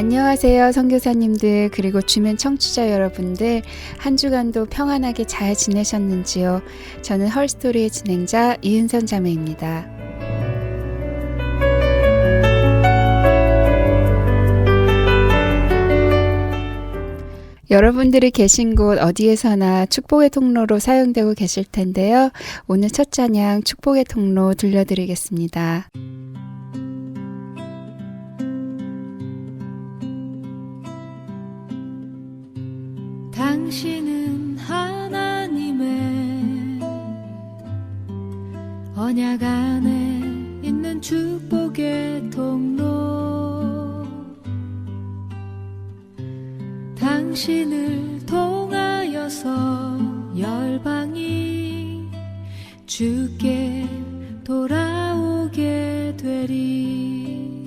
안녕하세요, 선교사님들 그리고 주변 청취자 여러분들. 한 주간도 평안하게 잘 지내셨는지요? 저는 헐스토리의 진행자 이은선 자매입니다. 여러분들이 계신 곳 어디에서나 축복의 통로로 사용되고 계실 텐데요. 오늘 첫 찬양 축복의 통로 들려드리겠습니다. 당신은 하나님의 언약 안에 있는 축복의 통로, 당신을 통하여서 열방이 주께 돌아오게 되리.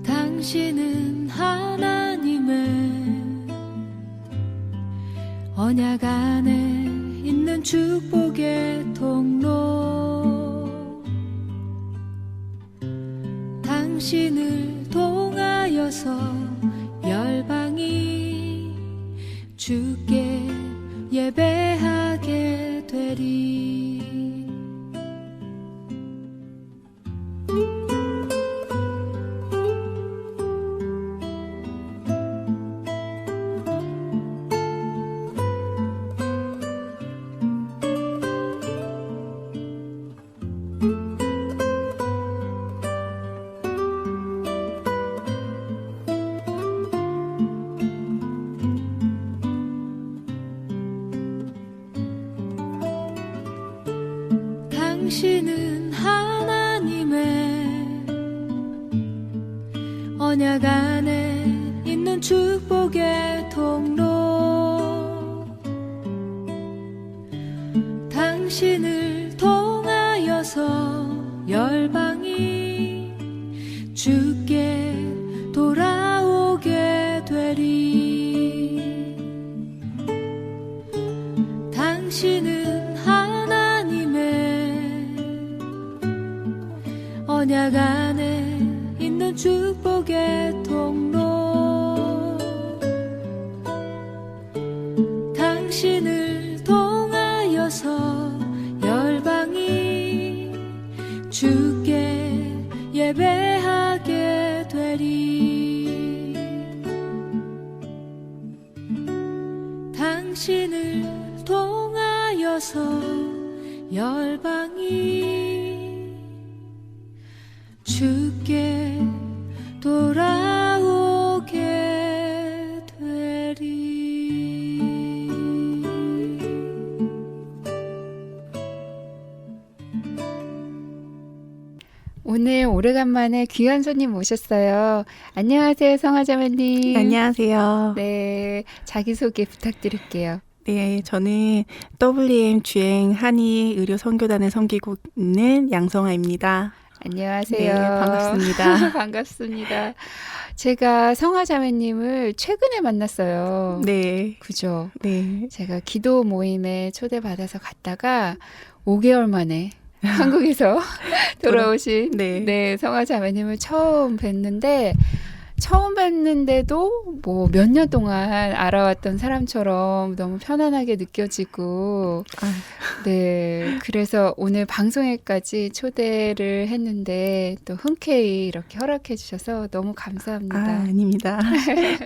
당신은 하나님의 언약 안에 있는 축복의 통로, 당신을 통하여서 열방이 주께 예배하게 되리. 당신은 하나님의 언약 안에 있는 축복의 통로, 당신을 통하여서 열방이 주께 돌아오게 되리. 당신은 언약 안에 있는 축복의 통로, 당신을 통하여서 열방이 주께 예배하게 되리. 당신을 통하여서 열방이 주께 돌아오게 되리. 오늘 오래간만에 귀한 손님 모셨어요. 안녕하세요, 성화자매님. 안녕하세요. 네, 자기소개 부탁드릴게요. 네, 저는 WM 주행 한의 의료 선교단을 섬기고 있는 양성아입니다. 안녕하세요. 네, 반갑습니다. 반갑습니다. 제가 성화자매님을 최근에 만났어요. 네. 그죠? 네. 제가 기도 모임에 초대받아서 갔다가 5개월 만에 한국에서 돌아오신 네. 성화자매님을 처음 뵀는데, 처음 뵀는데도 뭐 몇 년 동안 알아왔던 사람처럼 너무 편안하게 느껴지고, 네, 그래서 오늘 방송에까지 초대를 했는데 또 흔쾌히 이렇게 허락해 주셔서 너무 감사합니다. 아닙니다.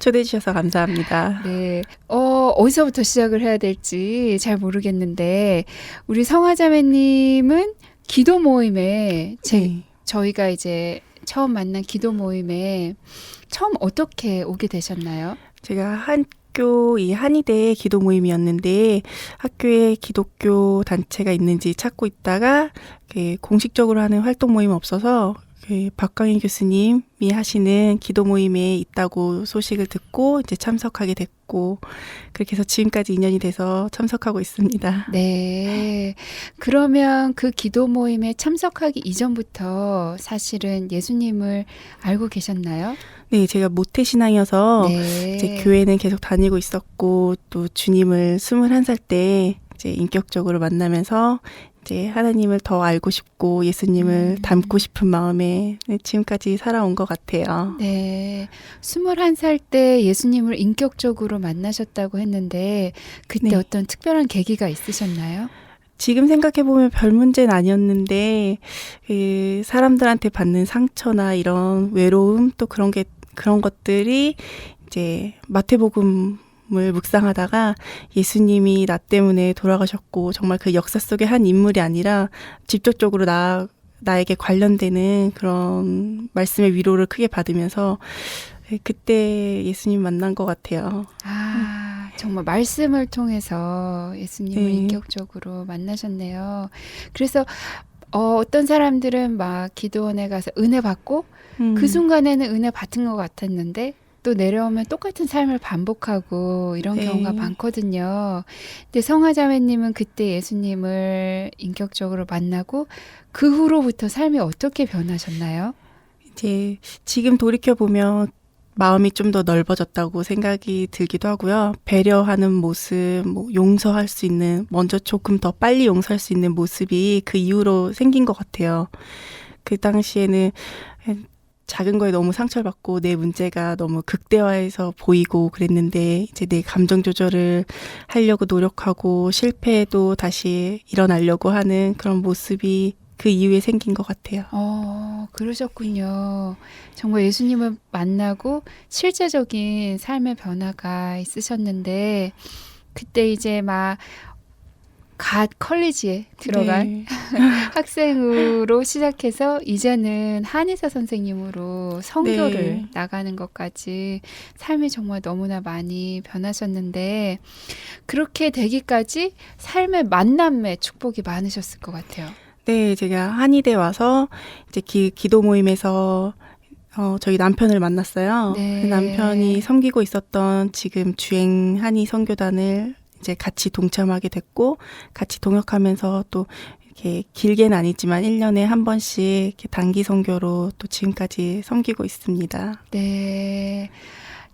초대해 주셔서 감사합니다. 네, 어디서부터 시작을 해야 될지 잘 모르겠는데, 우리 성화자매님은 기도 모임에 네. 저희가 이제 처음 만난 기도 모임에 처음 어떻게 오게 되셨나요? 제가 이 한의대 기도 모임이었는데 학교에 기독교 단체가 있는지 찾고 있다가 공식적으로 하는 활동 모임 없어서 박광희 교수님이 하시는 기도 모임에 있다고 소식을 듣고 이제 참석하게 됐고, 그렇게 해서 지금까지 2년이 돼서 참석하고 있습니다. 네. 그러면 그 기도 모임에 참석하기 이전부터 사실은 예수님을 알고 계셨나요? 네, 제가 모태신앙이어서 네. 이제 교회는 계속 다니고 있었고, 또 주님을 21살 때 이제 인격적으로 만나면서 이제 하나님을 더 알고 싶고 예수님을 닮고 싶은 마음에 네, 지금까지 살아온 것 같아요. 네. 21살 때 예수님을 인격적으로 만나셨다고 했는데 그때 네. 어떤 특별한 계기가 있으셨나요? 지금 생각해보면 별 문제는 아니었는데 그 사람들한테 받는 상처나 이런 외로움 또 그런 것들이 이제 마태복음을 묵상하다가 예수님이 나 때문에 돌아가셨고 정말 그 역사 속의 한 인물이 아니라 직접적으로 나에게 관련되는 그런 말씀의 위로를 크게 받으면서 그때 예수님 만난 것 같아요. 아, 정말 말씀을 통해서 예수님을 네. 인격적으로 만나셨네요. 그래서 어떤 사람들은 막 기도원에 가서 은혜 받고 그 순간에는 은혜 받은 것 같았는데 또 내려오면 똑같은 삶을 반복하고 이런 네. 경우가 많거든요. 근데 성화자매님은 그때 예수님을 인격적으로 만나고 그 후로부터 삶이 어떻게 변하셨나요? 이제 지금 돌이켜보면 마음이 좀 더 넓어졌다고 생각이 들기도 하고요. 배려하는 모습, 뭐 용서할 수 있는, 먼저 조금 더 빨리 용서할 수 있는 모습이 그 이후로 생긴 것 같아요. 그 당시에는 작은 거에 너무 상처를 받고 내 문제가 너무 극대화해서 보이고 그랬는데 이제 내 감정 조절을 하려고 노력하고 실패해도 다시 일어나려고 하는 그런 모습이 그 이후에 생긴 것 같아요. 그러셨군요. 정말 예수님을 만나고 실제적인 삶의 변화가 있으셨는데 그때 이제 막 갓 컬리지에 들어간 네. 학생으로 시작해서 이제는 한의사 선생님으로 선교를 네. 나가는 것까지 삶이 정말 너무나 많이 변하셨는데 그렇게 되기까지 삶의 만남의 축복이 많으셨을 것 같아요. 네, 제가 한의대 와서 이제 기도 모임에서 저희 남편을 만났어요. 네. 그 남편이 섬기고 있었던 지금 주행 한의 선교단을 이제 같이 동참하게 됐고 같이 동역하면서 또 이렇게 길게는 아니지만 1년에 한 번씩 이렇게 단기 선교로 또 지금까지 섬기고 있습니다. 네.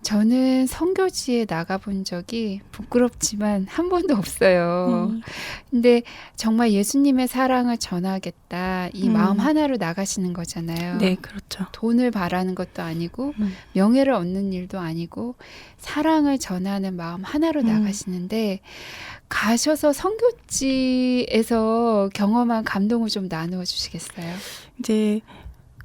저는 선교지에 나가본 적이 부끄럽지만 한 번도 없어요. 근데 정말 예수님의 사랑을 전하겠다. 이 마음 하나로 나가시는 거잖아요. 네, 그렇죠. 돈을 바라는 것도 아니고 명예를 얻는 일도 아니고 사랑을 전하는 마음 하나로 나가시는데 가셔서 선교지에서 경험한 감동을 좀 나누어 주시겠어요? 이제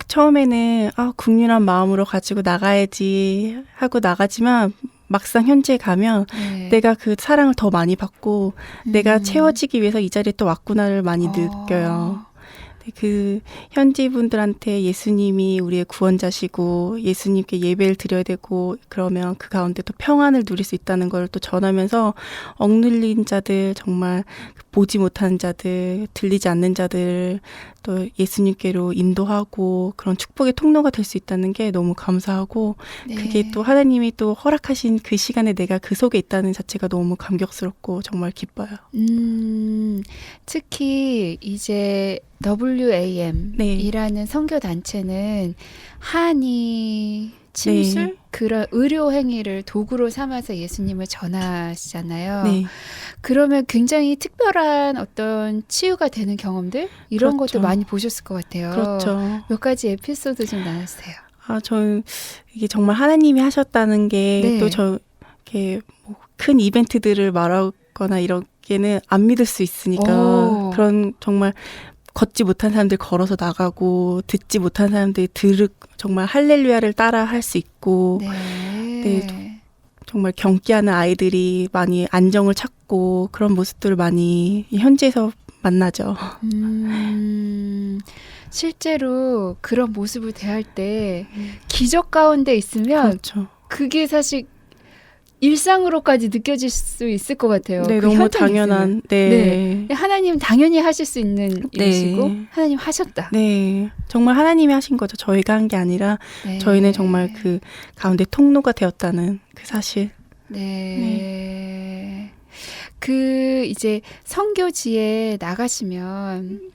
처음에는 국률한 마음으로 가지고 나가야지 하고 나가지만 막상 현지에 가면 네. 내가 그 사랑을 더 많이 받고 내가 채워지기 위해서 이 자리에 또 왔구나를 많이 느껴요. 그 현지 분들한테 예수님이 우리의 구원자시고 예수님께 예배를 드려야 되고 그러면 그 가운데 또 평안을 누릴 수 있다는 걸 또 전하면서 억눌린 자들 정말 보지 못하는 자들 들리지 않는 자들 또 예수님께로 인도하고 그런 축복의 통로가 될 수 있다는 게 너무 감사하고 네. 그게 또 하나님이 또 허락하신 그 시간에 내가 그 속에 있다는 자체가 너무 감격스럽고 정말 기뻐요. 특히 이제 WAM이라는 선교 단체는 한의, 침술, 네. 그런 의료 행위를 도구로 삼아서 예수님을 전하시잖아요. 네. 그러면 굉장히 특별한 어떤 치유가 되는 경험들 이런 그렇죠. 것도 많이 보셨을 것 같아요. 그렇죠. 몇 가지 에피소드 좀 나누세요. 저는 이게 정말 하나님이 하셨다는 게 또 네. 이렇게 뭐 큰 이벤트들을 말하거나 이렇게는 안 믿을 수 있으니까 그런 정말 걷지 못한 사람들 걸어서 나가고 듣지 못한 사람들이 정말 할렐루야를 따라 할 수 있고 네. 정말 경기하는 아이들이 많이 안정을 찾고 그런 모습들을 많이 현지에서 만나죠. 실제로 그런 모습을 대할 때 기적 가운데 있으면 그렇죠. 그게 사실 일상으로까지 느껴질 수 있을 것 같아요. 네, 그 너무 현장에 있으면. 당연한. 네. 하나님 당연히 하실 수 있는 네. 일이시고 하나님 하셨다. 네, 정말 하나님이 하신 거죠. 저희가 한 게 아니라 네. 저희는 정말 그 가운데 통로가 되었다는 그 사실. 네. 그 이제 선교지에 나가시면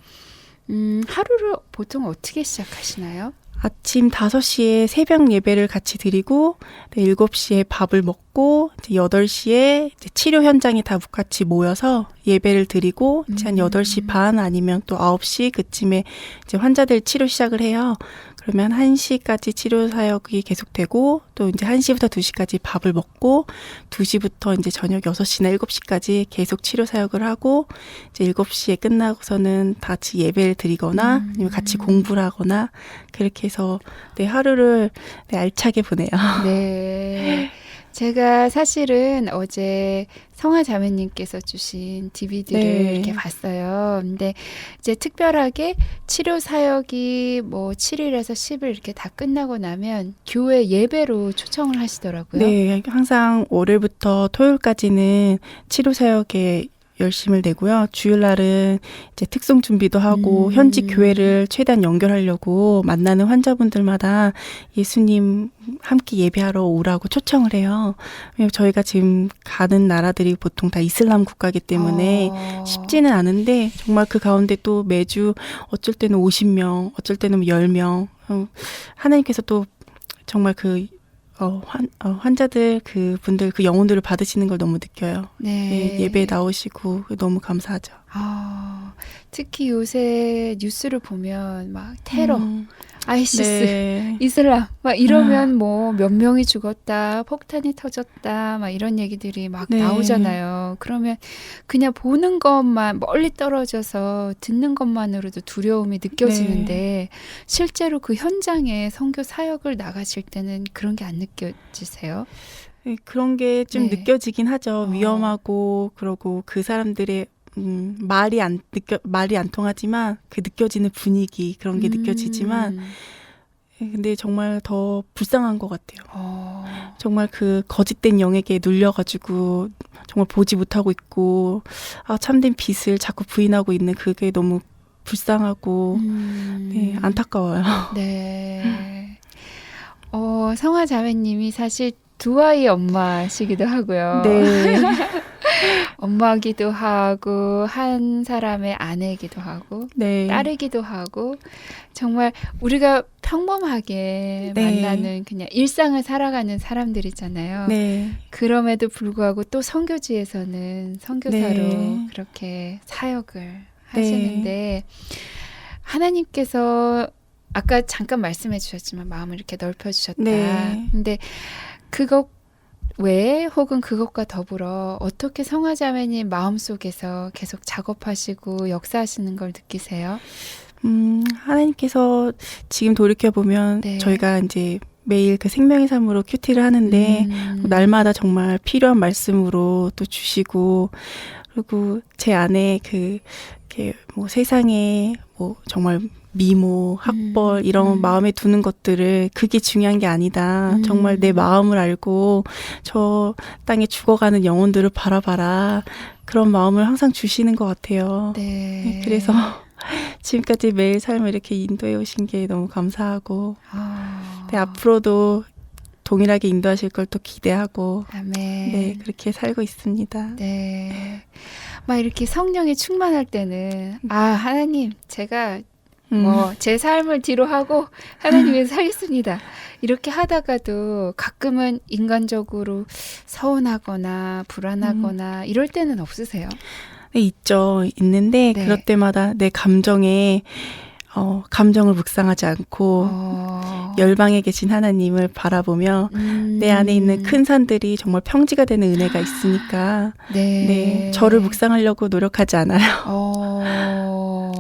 하루를 보통 어떻게 시작하시나요? 아침 5시에 새벽 예배를 같이 드리고 7시에 밥을 먹고 이제 8시에 이제 치료 현장에 다 같이 모여서 예배를 드리고 이제 한 8시 반 아니면 또 9시 그쯤에 이제 환자들 치료 시작을 해요. 그러면 1시까지 치료 사역이 계속되고 또 이제 1시부터 2시까지 밥을 먹고 2시부터 이제 저녁 6시나 7시까지 계속 치료 사역을 하고 이제 7시에 끝나고서는 다 같이 예배를 드리거나 아니면 같이 공부를 하거나 그렇게 해서 내 하루를 알차게 보내요. 네. 제가 사실은 어제 성화 자매님께서 주신 DVD를 네. 이렇게 봤어요. 근데 이제 특별하게 치료 사역이 뭐 7일에서 10일 이렇게 다 끝나고 나면 교회 예배로 초청을 하시더라고요. 네, 항상 월요일부터 토요일까지는 치료 사역에 열심을 내고요. 주일날은 이제 특송 준비도 하고 현지 교회를 최대한 연결하려고 만나는 환자분들마다 예수님 함께 예배하러 오라고 초청을 해요. 왜냐면 저희가 지금 가는 나라들이 보통 다 이슬람 국가이기 때문에 쉽지는 않은데 정말 그 가운데 또 매주 어쩔 때는 50명, 어쩔 때는 10명 하나님께서 또 정말 그 환자들 그분들 그 영혼들을 받으시는 걸 너무 느껴요. 네. 네, 예배에 나오시고 너무 감사하죠. 특히 요새 뉴스를 보면 막 테러, 아이시스, 네. 이슬람 막 이러면 뭐 몇 명이 죽었다, 폭탄이 터졌다, 막 이런 얘기들이 막 네. 나오잖아요. 그러면 그냥 보는 것만 멀리 떨어져서 듣는 것만으로도 두려움이 느껴지는데 실제로 그 현장에 선교 사역을 나가실 때는 그런 게 안 느껴지세요? 네, 그런 게 좀 네. 느껴지긴 하죠. 위험하고 그러고 그 사람들의 말이 안 통하지만 그 느껴지는 분위기 그런 게 느껴지지만 근데 정말 더 불쌍한 것 같아요. 정말 그 거짓된 영에게 눌려가지고 정말 보지 못하고 있고 참된 빛을 자꾸 부인하고 있는 그게 너무 불쌍하고 네, 안타까워요. 네. 성화 자매님이 사실 두 아이 엄마시기도 하고요. 네. 엄마기도 하고 한 사람의 아내이기도 하고 네. 딸이기도 하고 정말 우리가 평범하게 네. 만나는 그냥 일상을 살아가는 사람들이잖아요. 네. 그럼에도 불구하고 또 선교지에서는 선교사로 네. 그렇게 사역을 하시는데 하나님께서 아까 잠깐 말씀해 주셨지만 마음을 이렇게 넓혀 주셨다. 네. 근데 그것 외에 혹은 그것과 더불어 어떻게 성화자매님 마음속에서 계속 작업하시고 역사하시는 걸 느끼세요? 하나님께서 지금 돌이켜보면 네. 저희가 이제 매일 그 생명의 삶으로 큐티를 하는데 날마다 정말 필요한 말씀으로 또 주시고 그리고 제 안에 이렇게 뭐 세상에 뭐 정말 미모, 학벌 이런 마음에 두는 것들을 그게 중요한 게 아니다. 정말 내 마음을 알고 저 땅에 죽어가는 영혼들을 바라봐라. 그런 마음을 항상 주시는 것 같아요. 네. 그래서 지금까지 매일 삶을 이렇게 인도해 오신 게 너무 감사하고 네, 앞으로도 동일하게 인도하실 걸 또 기대하고 아멘. 네, 그렇게 살고 있습니다. 네. 막 이렇게 성령에 충만할 때는 하나님 제가 뭐 제 삶을 뒤로 하고 하나님 위해서 살겠습니다. 이렇게 하다가도 가끔은 인간적으로 서운하거나 불안하거나 이럴 때는 없으세요? 네, 있죠. 있는데 네. 그럴 때마다 내 감정을 묵상하지 않고 열방에 계신 하나님을 바라보며 내 안에 있는 큰 산들이 정말 평지가 되는 은혜가 있으니까 네, 저를 묵상하려고 노력하지 않아요.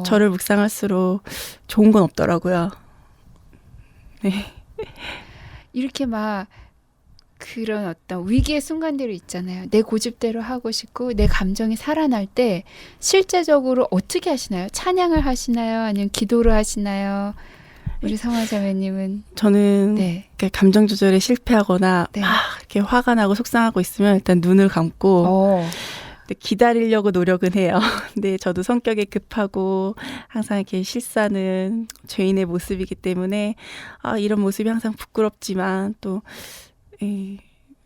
저를 묵상할수록 좋은 건 없더라고요. 네. 이렇게 막 그런 어떤 위기의 순간들이 있잖아요. 내 고집대로 하고 싶고 내 감정이 살아날 때 실제적으로 어떻게 하시나요? 찬양을 하시나요? 아니면 기도를 하시나요? 우리 성화자매님은 저는 이렇게 감정 조절에 실패하거나 이렇게 화가 나고 속상하고 있으면 일단 눈을 감고 기다리려고 노력은 해요. 근데 저도 성격이 급하고 항상 이렇게 실수하는 죄인의 모습이기 때문에 이런 모습이 항상 부끄럽지만 또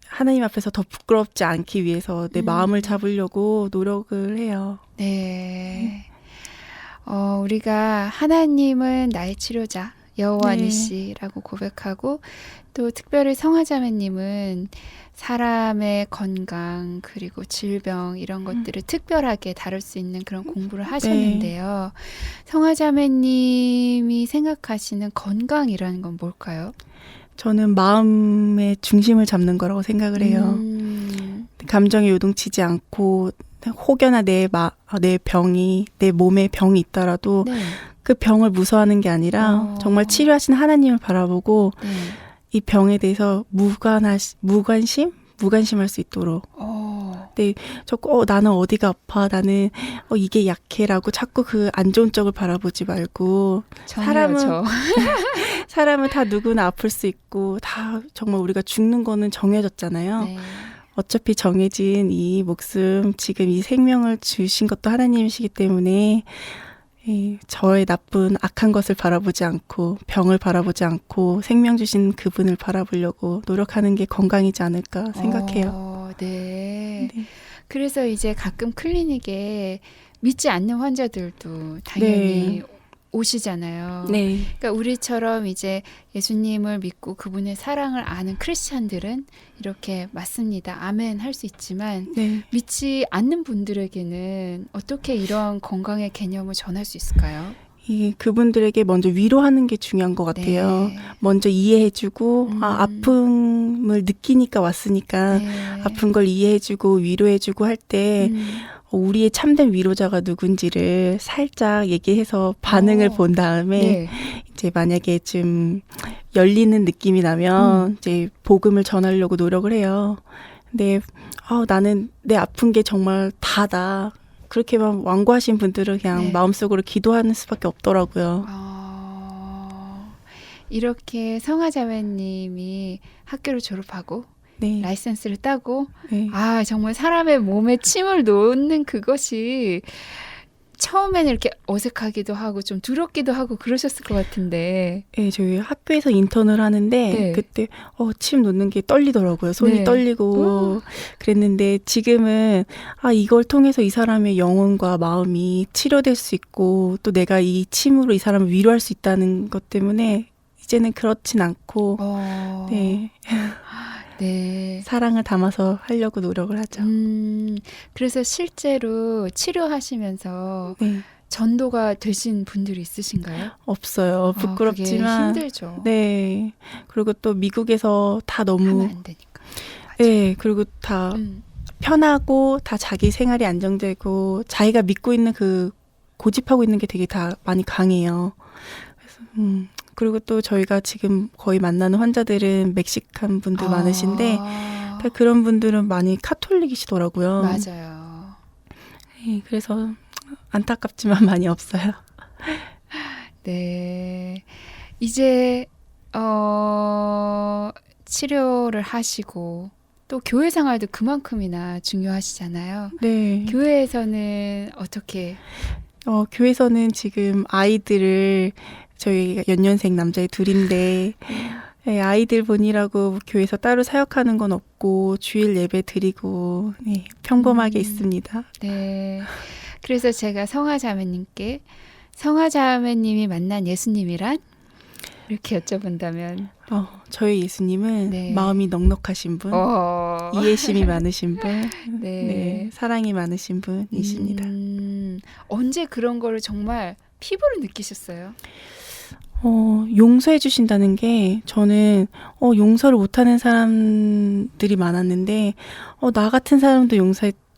하나님 앞에서 더 부끄럽지 않기 위해서 내 마음을 잡으려고 노력을 해요. 네. 우리가 하나님은 나의 치료자, 여호와 네. 니시라고 고백하고 또 특별히 성화자매님은 사람의 건강 그리고 질병 이런 것들을 특별하게 다룰 수 있는 그런 공부를 하셨는데요. 성화자매님이 생각하시는 건강이라는 건 뭘까요? 저는 마음의 중심을 잡는 거라고 생각을 해요. 감정에 요동치지 않고 혹여나 내 병이 내 몸에 병이 있더라도 네. 그 병을 무서워하는 게 아니라 정말 치료하신 하나님을 바라보고 네. 이 병에 대해서 무관심할 수 있도록. 자꾸 나는 어디가 아파, 나는 이게 약해라고 자꾸 그 안 좋은 쪽을 바라보지 말고 사람은 다 누구나 아플 수 있고 다 정말 우리가 죽는 거는 정해졌잖아요. 네. 어차피 정해진 이 목숨, 지금 이 생명을 주신 것도 하나님이시기 때문에 저의 나쁜 악한 것을 바라보지 않고 병을 바라보지 않고 생명 주신 그분을 바라보려고 노력하는 게 건강이지 않을까 생각해요. 네. 네. 그래서 이제 가끔 클리닉에 믿지 않는 환자들도 당연히 오시잖아요. 네. 그러니까 우리처럼 이제 예수님을 믿고 그분의 사랑을 아는 크리스찬들은 이렇게 맞습니다. 아멘 할 수 있지만 네. 믿지 않는 분들에게는 어떻게 이런 건강의 개념을 전할 수 있을까요? 그분들에게 먼저 위로하는 게 중요한 것 같아요. 네. 먼저 이해해주고 아픔을 느끼니까 왔으니까 네. 아픈 걸 이해해주고 위로해주고 할 때 우리의 참된 위로자가 누군지를 살짝 얘기해서 반응을 본 다음에 네. 이제 만약에 좀 열리는 느낌이 나면 이제 복음을 전하려고 노력을 해요. 근데 나는 내 아픈 게 정말 다다. 그렇게만 완고하신 분들은 그냥 네. 마음속으로 기도하는 수밖에 없더라고요. 이렇게 성화자매님이 학교를 졸업하고 네. 라이센스를 따고 네. 정말 사람의 몸에 침을 놓는 그것이 처음에는 이렇게 어색하기도 하고 좀 두렵기도 하고 그러셨을 것 같은데. 네, 저희 학교에서 인턴을 하는데 네. 그때 침 놓는 게 떨리더라고요. 손이 네. 떨리고 그랬는데 지금은 이걸 통해서 이 사람의 영혼과 마음이 치료될 수 있고 또 내가 이 침으로 이 사람을 위로할 수 있다는 것 때문에 이제는 그렇진 않고 네. 네. 사랑을 담아서 하려고 노력을 하죠. 그래서 실제로 치료하시면서 네. 전도가 되신 분들이 있으신가요? 없어요. 부끄럽지만. 그게 힘들죠. 네. 그리고 또 미국에서 다 너무 하면 안 되니까. 네. 그리고 다 편하고 다 자기 생활이 안정되고 자기가 믿고 있는 고집하고 있는 게 되게 다 많이 강해요. 그래서 그리고 또 저희가 지금 거의 만나는 환자들은 멕시칸 분들 많으신데 다 그런 분들은 많이 카톨릭이시더라고요. 맞아요. 네, 그래서 안타깝지만 많이 없어요. 네. 이제 치료를 하시고 또 교회 생활도 그만큼이나 중요하시잖아요. 네. 교회에서는 어떻게? 교회에서는 지금 아이들을 저희가 연년생 남자애 둘인데 네, 아이들 보니라고 교회에서 따로 사역하는 건 없고 주일 예배 드리고 네, 평범하게 있습니다. 네. 그래서 제가 성화자매님께 성화자매님이 만난 예수님이란? 이렇게 여쭤본다면 저희 예수님은 네. 마음이 넉넉하신 분, 이해심이 많으신 분, 네. 네, 사랑이 많으신 분이십니다. 언제 그런 거를 정말 피부로 느끼셨어요? 용서해 주신다는 게 저는 용서를 못하는 사람들이 많았는데 나 같은 사람도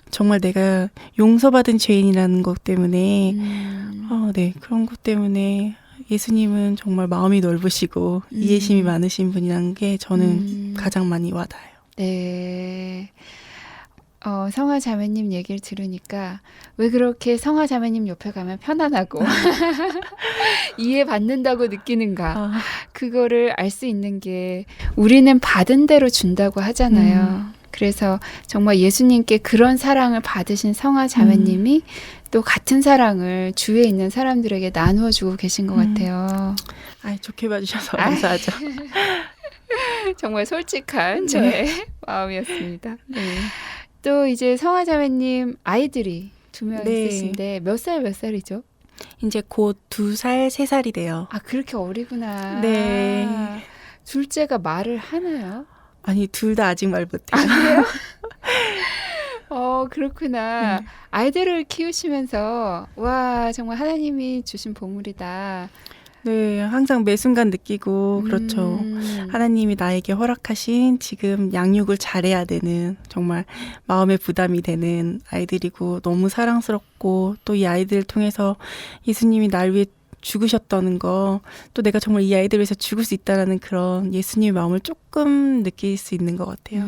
정말 내가 용서받은 죄인이라는 것 때문에 네, 그런 것 때문에 예수님은 정말 마음이 넓으시고 이해심이 많으신 분이라는 게 저는 가장 많이 와닿아요. 네. 성화자매님 얘기를 들으니까 왜 그렇게 성화자매님 옆에 가면 편안하고 이해받는다고 느끼는가. 그거를 알 수 있는 게 우리는 받은 대로 준다고 하잖아요. 그래서 정말 예수님께 그런 사랑을 받으신 성화자매님이 또 같은 사랑을 주위에 있는 사람들에게 나누어 주고 계신 것 같아요. 좋게 봐주셔서 감사하죠. 정말 솔직한 저의 마음이었습니다. 네. 또 이제 성화자매님 아이들이 2명 네. 있으신데 몇 살이죠? 이제 곧 2살, 3살이 돼요. 아, 그렇게 어리구나. 네. 둘째가 말을 하나요? 아니, 둘 다 아직 말 못해요. 그렇구나. 네. 아이들을 키우시면서, 와, 정말 하나님이 주신 보물이다. 네, 항상 매 순간 느끼고 그렇죠. 하나님이 나에게 허락하신 지금 양육을 잘해야 되는 정말 마음의 부담이 되는 아이들이고 너무 사랑스럽고 또 이 아이들을 통해서 예수님이 날 위해 죽으셨다는 거, 또 내가 정말 이 아이들을 위해서 죽을 수 있다라는 그런 예수님의 마음을 조금 느낄 수 있는 것 같아요.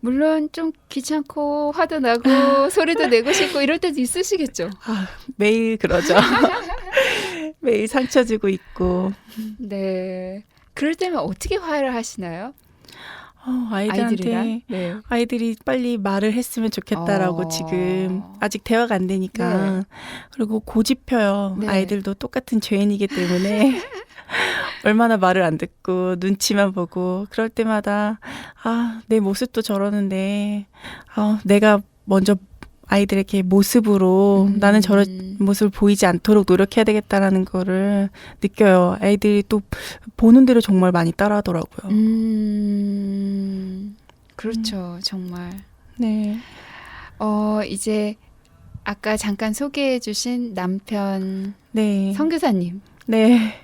물론 좀 귀찮고 화도 나고 소리도 내고 싶고 이럴 때도 있으시겠죠? 아, 매일 그러죠. 매일 상처 주고 있고. 네. 그럴 때면 어떻게 화해를 하시나요? 아이들한테 네. 아이들이 빨리 말을 했으면 좋겠다라고 지금 아직 대화가 안 되니까. 네. 그리고 고집혀요. 네. 아이들도 똑같은 죄인이기 때문에 얼마나 말을 안 듣고 눈치만 보고 그럴 때마다 내 모습도 저러는데 내가 먼저 아이들에게 모습으로 나는 저런 모습을 보이지 않도록 노력해야 되겠다라는 거를 느껴요. 아이들이 또 보는 대로 정말 많이 따라하더라고요. 그렇죠. 정말. 네. 이제 아까 잠깐 소개해 주신 남편 네. 선교사님. 네.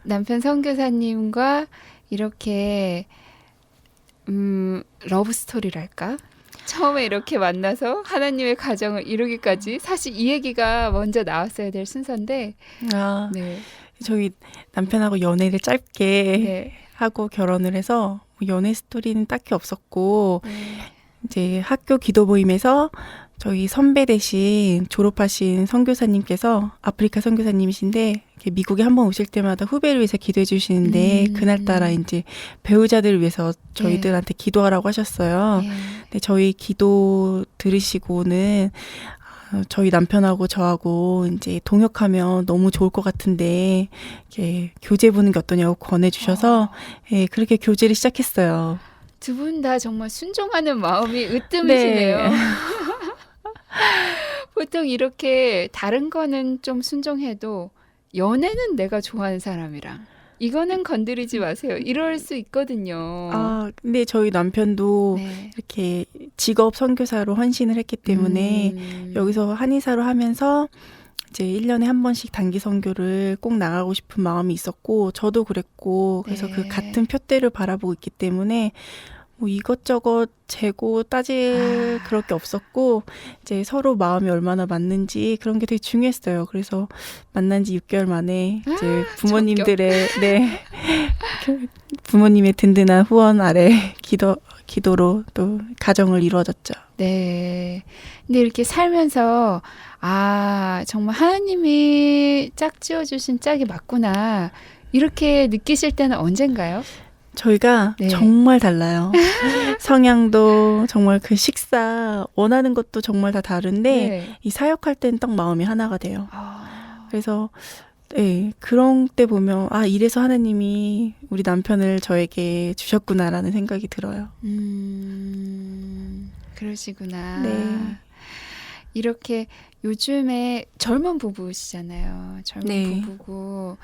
남편 선교사님과 이렇게 러브 스토리랄까? 처음에 이렇게 만나서 하나님의 가정을 이루기까지 사실 이 얘기가 먼저 나왔어야 될 순서인데 네. 저희 남편하고 연애를 짧게 네. 하고 결혼을 해서 연애 스토리는 딱히 없었고 네. 이제 학교 기도 모임에서 저희 선배 대신 졸업하신 선교사님께서 아프리카 선교사님이신데 이렇게 미국에 한번 오실 때마다 후배를 위해서 기도해 주시는데 그날따라 이제 배우자들을 위해서 저희들한테 기도하라고 하셨어요. 네. 근데 저희 기도 들으시고는 저희 남편하고 저하고 이제 동역하면 너무 좋을 것 같은데 이렇게 교제 보는 게 어떠냐고 권해주셔서 예, 그렇게 교제를 시작했어요. 두 분 다 정말 순종하는 마음이 으뜸이시네요. 네. 보통 이렇게 다른 거는 좀 순종해도 연애는 내가 좋아하는 사람이랑 이거는 건드리지 마세요. 이럴 수 있거든요. 근데 저희 남편도 네. 이렇게 직업 선교사로 헌신을 했기 때문에 여기서 한의사로 하면서 이제 1년에 한 번씩 단기 선교를 꼭 나가고 싶은 마음이 있었고 저도 그랬고 그래서 네. 그 같은 표대를 바라보고 있기 때문에 뭐 이것저것 재고 따질 그럴 게 없었고 이제 서로 마음이 얼마나 맞는지 그런 게 되게 중요했어요. 그래서 만난 지 6개월 만에 이제 부모님들의 부모님의 든든한 후원 아래 기도로 또 가정을 이루어졌죠. 네. 근데 이렇게 살면서 정말 하나님이 짝 지어주신 짝이 맞구나. 이렇게 느끼실 때는 언젠가요? 저희가 네. 정말 달라요. 성향도 정말 그 식사 원하는 것도 정말 다 다른데 네. 이 사역할 땐 딱 마음이 하나가 돼요. 그래서 네, 그런 때 보면 이래서 하나님이 우리 남편을 저에게 주셨구나라는 생각이 들어요. 그러시구나. 네. 이렇게 요즘에 젊은 부부시잖아요. 젊은 네. 부부고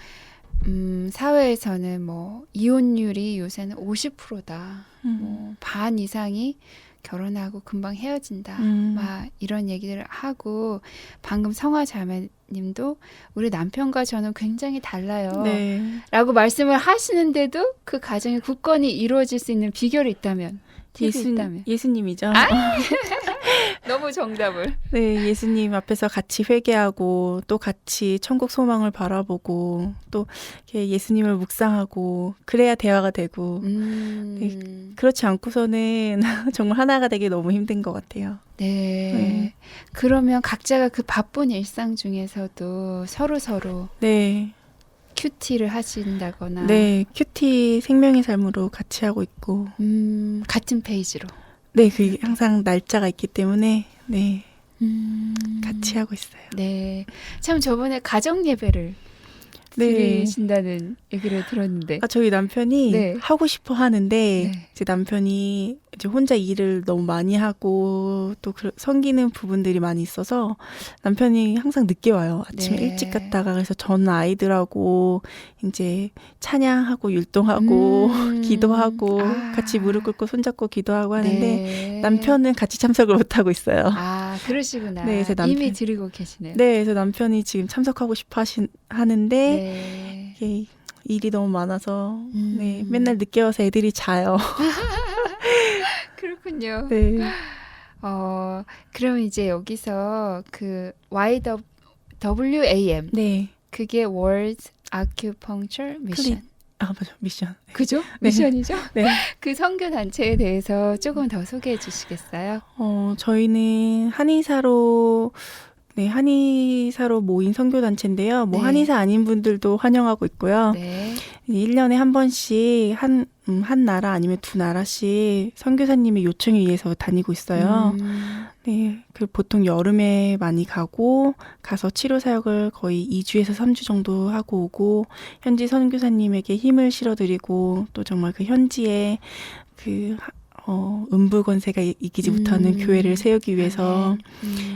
사회에서는 뭐 이혼율이 요새는 50%다. 뭐 반 이상이 결혼하고 금방 헤어진다. 막 이런 얘기를 하고 방금 성화 자매님도 우리 남편과 저는 굉장히 달라요. 네. 라고 말씀을 하시는데도 그 가정이 굳건히 이루어질 수 있는 비결이 있다면 팁이 있다면 예수님이죠. 너무 정답을. 네, 예수님 앞에서 같이 회개하고 또 같이 천국 소망을 바라보고 또 이렇게 예수님을 묵상하고 그래야 대화가 되고 그렇지 않고서는 정말 하나가 되기 너무 힘든 것 같아요. 네. 그러면 각자가 그 바쁜 일상 중에서도 서로 네. 큐티를 하신다거나 네, 큐티 생명의 삶으로 같이 하고 있고 같은 페이지로 네, 그게 항상 날짜가 있기 때문에 네, 같이 하고 있어요. 네. 참 저번에 가정 예배를 네. 들이신다는 얘기를 들었는데. 저희 남편이 네. 하고 싶어 하는데 네. 제 남편이 이제 혼자 일을 너무 많이 하고 또 섬기는 부분들이 많이 있어서 남편이 항상 늦게 와요. 아침에 네. 일찍 갔다가 그래서 전 아이들하고 이제 찬양하고 율동하고 기도하고 아. 같이 무릎 꿇고 손잡고 기도하고 하는데 네. 남편은 같이 참석을 못 하고 있어요. 아, 그러시구나. 네, 제 남편. 이미 드리고 계시네요. 네, 그래서 남편이 지금 참석하고 싶어 하는데 네. 이게 일이 너무 많아서 네, 음. 맨날 늦게 와서 애들이 자요. 그렇군요. 네. 그럼 이제 여기서 그 YWAM 네. 그게 World Acupuncture Mission. 맞아. 미션. 그죠? 네. 미션이죠? 네. 그 선교 단체에 대해서 조금 더 소개해 주시겠어요? 저희는 한의사로 모인 선교단체인데요. 뭐 네. 한의사 아닌 분들도 환영하고 있고요. 네. 1년에 한 번씩 한 나라 아니면 두 나라씩 선교사님의 요청에 의해서 다니고 있어요. 네, 보통 여름에 많이 가서 치료 사역을 거의 2주에서 3주 정도 하고 오고 현지 선교사님에게 힘을 실어드리고 또 정말 그 현지에 음부 권세가 이기지 못하는 교회를 세우기 위해서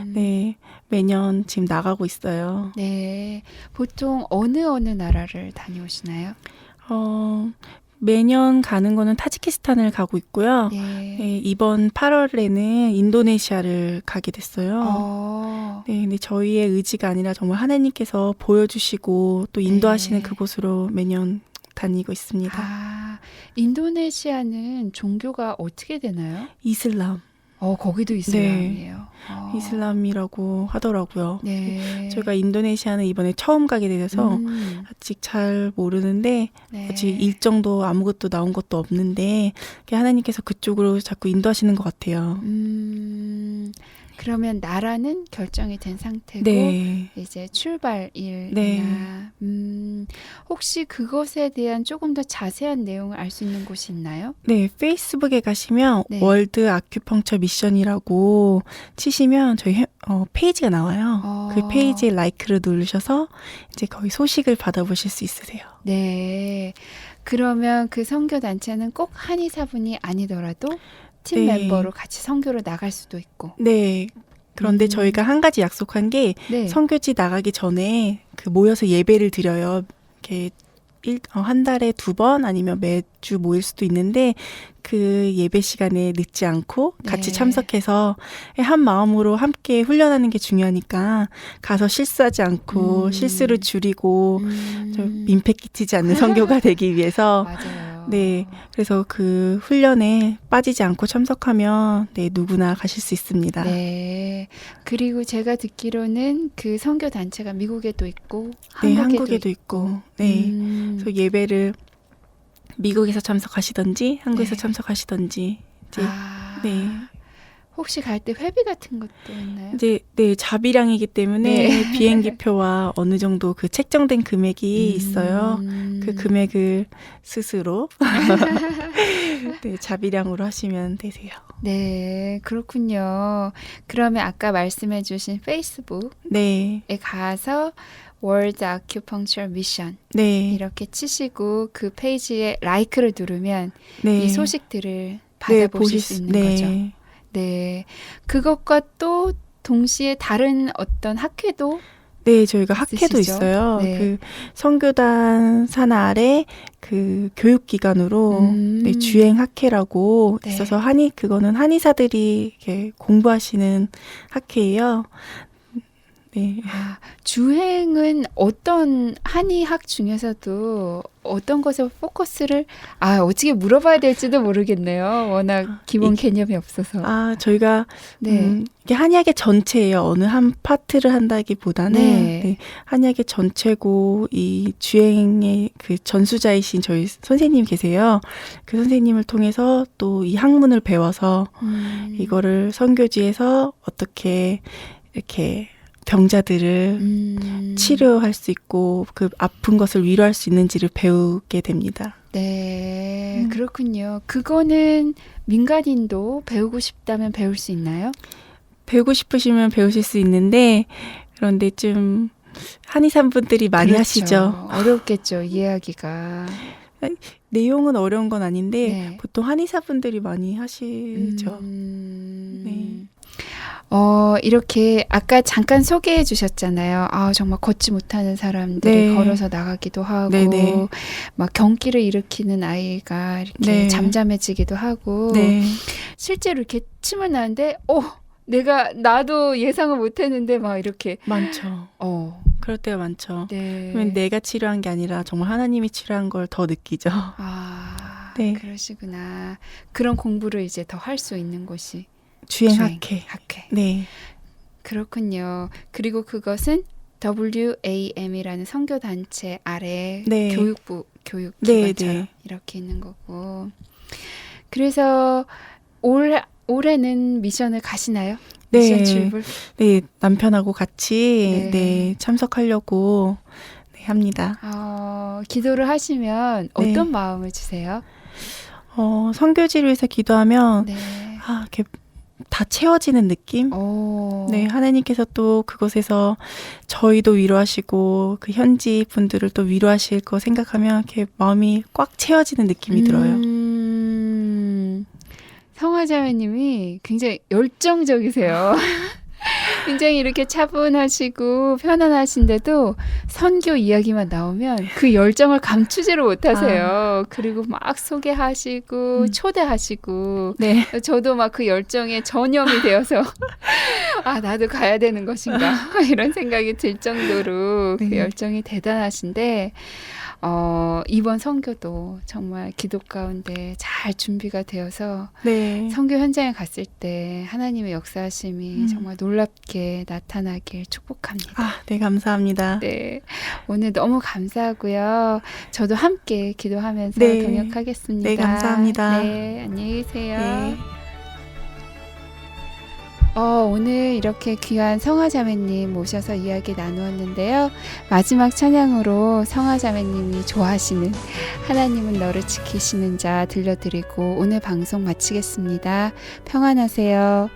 네, 매년 지금 나가고 있어요. 네. 보통 어느 나라를 다녀오시나요? 매년 가는 거는 타지키스탄을 가고 있고요. 네. 네, 이번 8월에는 인도네시아를 가게 됐어요. 네, 근데 저희의 의지가 아니라 정말 하나님께서 보여주시고 또 인도하시는 네. 그곳으로 매년 다니고 있습니다. 인도네시아는 종교가 어떻게 되나요? 이슬람. 거기도 이슬람이에요. 이슬람이라고 하더라고요. 네. 저희가 인도네시아는 이번에 처음 가게 돼서 아직 잘 모르는데 네. 아직 일정도 아무것도 나온 것도 없는데 하나님께서 그쪽으로 자꾸 인도하시는 것 같아요. 그러면 나라는 결정이 된 상태고 네. 이제 출발일이나 네. 혹시 그것에 대한 조금 더 자세한 내용을 알 수 있는 곳이 있나요? 네, 페이스북에 가시면 네. 월드 아큐펑처 미션이라고 치시면 저희 페이지가 나와요. 그 페이지에 라이크를 누르셔서 이제 거기 소식을 받아보실 수 있으세요. 네. 그러면 그 선교 단체는 꼭 한의사분이 아니더라도 팀 네. 멤버로 같이 선교로 나갈 수도 있고. 네. 그런데 저희가 한 가지 약속한 게 네. 선교지 나가기 전에 모여서 예배를 드려요. 이렇게 한 달에 2번 아니면 매주 모일 수도 있는데 그 예배 시간에 늦지 않고 같이 네. 참석해서 한 마음으로 함께 훈련하는 게 중요하니까 가서 실수하지 않고 실수를 줄이고 민폐 끼치지 않는 선교가 되기 위해서 맞아요. 네, 그래서 그 훈련에 빠지지 않고 참석하면 네, 누구나 가실 수 있습니다. 네. 그리고 제가 듣기로는 그 선교 단체가 미국에도 있고 네, 한국에도 한국에도 있고, 네, 그래서 예배를 미국에서 참석하시던지 한국에서 네. 참석하시던지 이제 네. 혹시 갈 때 회비 같은 것도 있나요? 이제 네, 자비량이기 때문에 네. 비행기표와 어느 정도 그 책정된 금액이 있어요. 그 금액을 스스로 네, 자비량으로 하시면 되세요. 네, 그렇군요. 그러면 아까 말씀해 주신 페이스북에 네. 가서 World Acupuncture Mission 네. 이렇게 치시고 그 페이지에 라이크를 누르면 네. 이 소식들을 받아보실 수 있는 거죠. 네. 그것과 또 동시에 다른 어떤 학회도 네, 저희가 학회도 있으시죠? 있어요. 네. 그 선교단 산하 아래 그 교육기관으로 네, 주행 학회라고 네. 있어서 그거는 한의사들이 이렇게 공부하시는 학회예요. 네. 주행은 어떤 한의학 중에서도 어떤 것에 포커스를 어떻게 물어봐야 될지도 모르겠네요. 워낙 기본 개념이 없어서. 저희가 네. 이게 한의학의 전체예요. 어느 한 파트를 한다기보다는 네, 한의학의 전체고 이 주행의 그 전수자이신 저희 선생님 계세요. 그 선생님을 통해서 또 이 학문을 배워서 이거를 선교지에서 어떻게 이렇게 병자들을 치료할 수 있고 그 아픈 것을 위로할 수 있는지를 배우게 됩니다. 네, 그렇군요. 그거는 민간인도 배우고 싶다면 배울 수 있나요? 배우고 싶으시면 배우실 수 있는데 그런데 좀 한의사 분들이 많이 그렇죠. 하시죠. 어렵겠죠, 이해하기가. 내용은 어려운 건 아닌데 네. 보통 한의사 분들이 많이 하시죠. 네. 이렇게 아까 잠깐 소개해 주셨잖아요. 아, 정말 걷지 못하는 사람들이 네. 걸어서 나가기도 하고, 네네. 막 경기를 일으키는 아이가 이렇게 네. 잠잠해지기도 하고, 네. 실제로 이렇게 침을 나는데, 나도 예상을 못 했는데, 막 이렇게, 많죠. 그럴 때가 많죠. 네. 그러면 내가 치료한 게 아니라 정말 하나님이 치료한 걸 더 느끼죠. 아, 네. 그러시구나. 그런 공부를 이제 더 할 수 있는 곳이 주행학회. 학회. 네. 그렇군요. 그리고 그것은 WAM이라는 선교단체 아래 네. 교육부, 네, 교육기관처럼 네. 이렇게 있는 거고. 그래서 올해는 미션을 가시나요? 미션 네. 출불? 네, 남편하고 같이 네. 네, 참석하려고 네, 합니다. 기도를 하시면 네. 어떤 마음을 주세요? 선교지를 위해서 기도하면 네. 이렇게 다 채워지는 느낌? 네, 하나님께서 또 그곳에서 저희도 위로하시고 그 현지 분들을 또 위로하실 거 생각하면 이렇게 마음이 꽉 채워지는 느낌이 들어요. 성화자매님이 굉장히 열정적이세요. 굉장히 이렇게 차분하시고 편안하신데도 선교 이야기만 나오면 그 열정을 감추지를 못하세요. 그리고 막 소개하시고 초대하시고 네. 저도 막 그 열정에 전염이 되어서 나도 가야 되는 것인가 이런 생각이 들 정도로 그 네. 열정이 대단하신데 이번 선교도 정말 기도 가운데 잘 준비가 되어서 네. 선교 현장에 갔을 때 하나님의 역사하심이 정말 놀랍게 나타나길 축복합니다. 네, 감사합니다. 네, 오늘 너무 감사하고요. 저도 함께 기도하면서 네. 동역하겠습니다. 네, 감사합니다. 네, 안녕히 계세요. 네. 오늘 이렇게 귀한 성화자매님 모셔서 이야기 나누었는데요. 마지막 찬양으로 성화자매님이 좋아하시는 하나님은 너를 지키시는 자 들려드리고 오늘 방송 마치겠습니다. 평안하세요.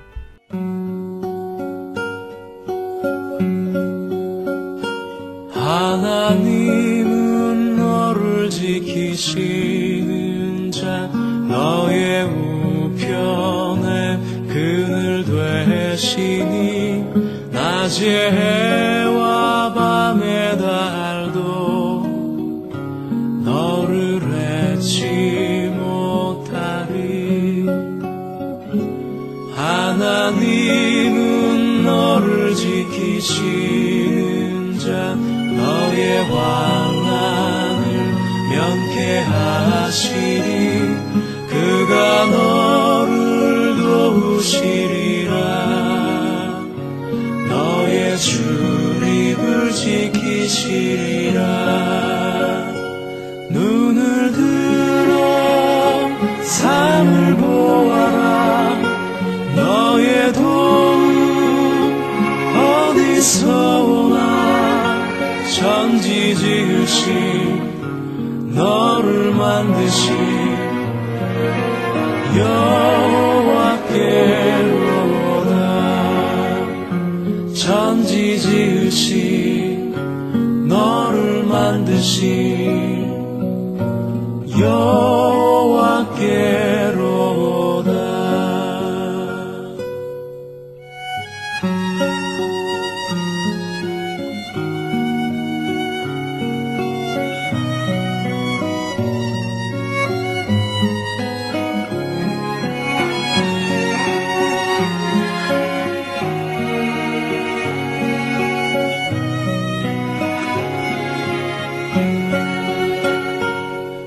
하나님은 너를 지키시는 자 너의 우편에 그늘 되시니 낮의 해와 밤의 달도 너를 해치 못하리 하나님은 너를 지키시는 자 너의 환난을 면케하시리 그가 너를 도우시리라 너의 출입을 지키시리라 눈을 들어 삶을 보아라 너의 도움 어디서 오나 천지 지으신 너를 만드신 여호와께로다 천지 지으신 너를 만드신 여호와께로다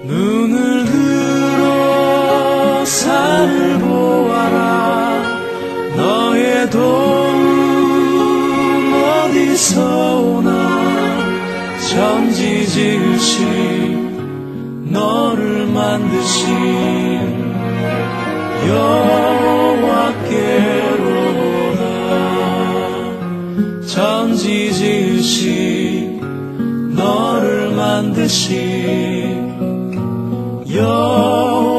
눈을 들어 산을 보아라 너의 도움 어디서 오나 천지 지으신 너를 만드신 여호와께로다 천지 지으신 너를 만드신 여호와께로다